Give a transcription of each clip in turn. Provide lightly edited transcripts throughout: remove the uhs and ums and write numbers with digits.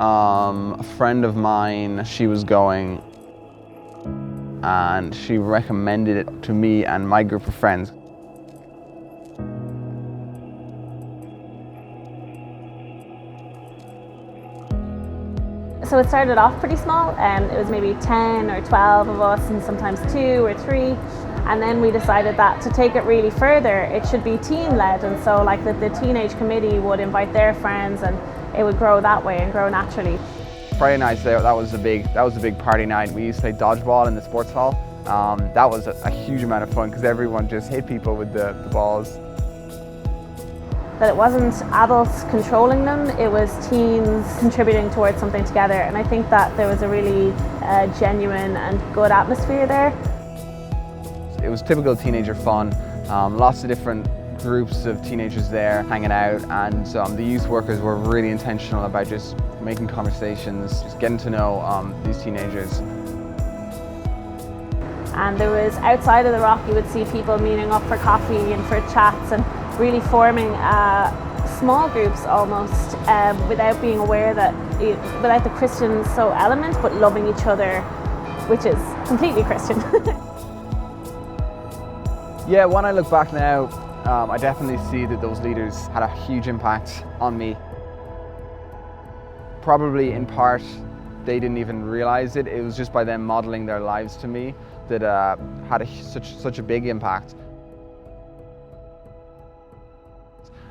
A friend of mine, she was going and she recommended it to me and my group of friends. So it started off pretty small, it was maybe 10 or 12 of us and sometimes 2 or 3, and then we decided that to take it really further it should be teen led, and so like the teenage committee would invite their friends and it would grow that way and grow naturally. Friday nights there, that was a big party night. We used to play dodgeball in the sports hall. That was a huge amount of fun because everyone just hit people with the balls. That it wasn't adults controlling them, it was teens contributing towards something together, and I think that there was a really genuine and good atmosphere there. It was typical teenager fun, lots of different groups of teenagers there hanging out, and the youth workers were really intentional about just making conversations, just getting to know these teenagers. And there was, outside of the Rock, you would see people meeting up for coffee and for chats and really forming small groups almost without being aware that, without the Christian element, but loving each other, which is completely Christian. Yeah, when I look back now, I definitely see that those leaders had a huge impact on me. Probably in part, they didn't even realize it. It was just by them modeling their lives to me that had such a big impact.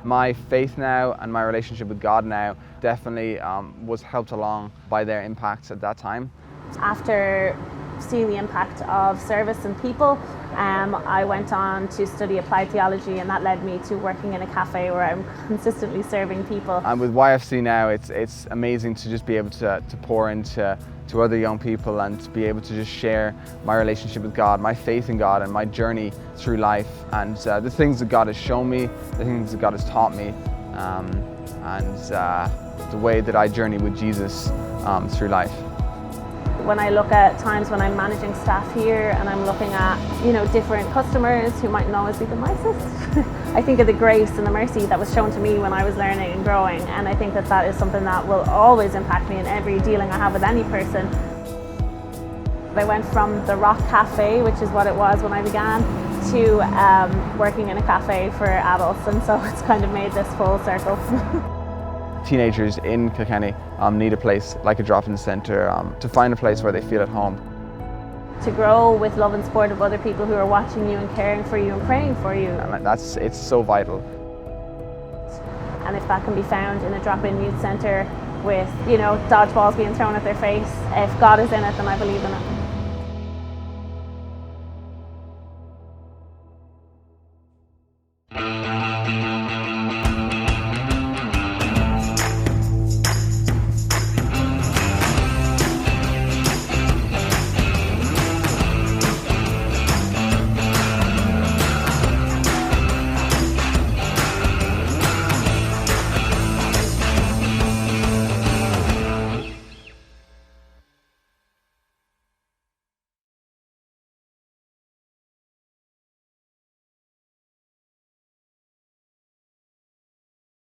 My faith now and my relationship with God now definitely was helped along by their impacts at that time. After seeing the impact of service and people, I went on to study applied theology, and that led me to working in a cafe where I'm consistently serving people. And with YFC now, it's amazing to just be able to pour into other young people and to be able to just share my relationship with God, my faith in God and my journey through life, and the things that God has shown me, the things that God has taught me, and the way that I journey with Jesus through life. When I look at times when I'm managing staff here and I'm looking at, different customers who mightn't always be the nicest, I think of the grace and the mercy that was shown to me when I was learning and growing, and I think that is something that will always impact me in every dealing I have with any person. I went from the Rock Cafe, which is what it was when I began, to working in a cafe for adults, and so it's kind of made this full circle. Teenagers in Kilkenny need a place like a drop-in centre to find a place where they feel at home. To grow with love and support of other people who are watching you and caring for you and praying for you. And it's so vital. And if that can be found in a drop-in youth centre with, dodgeballs being thrown at their face, if God is in it, then I believe in it.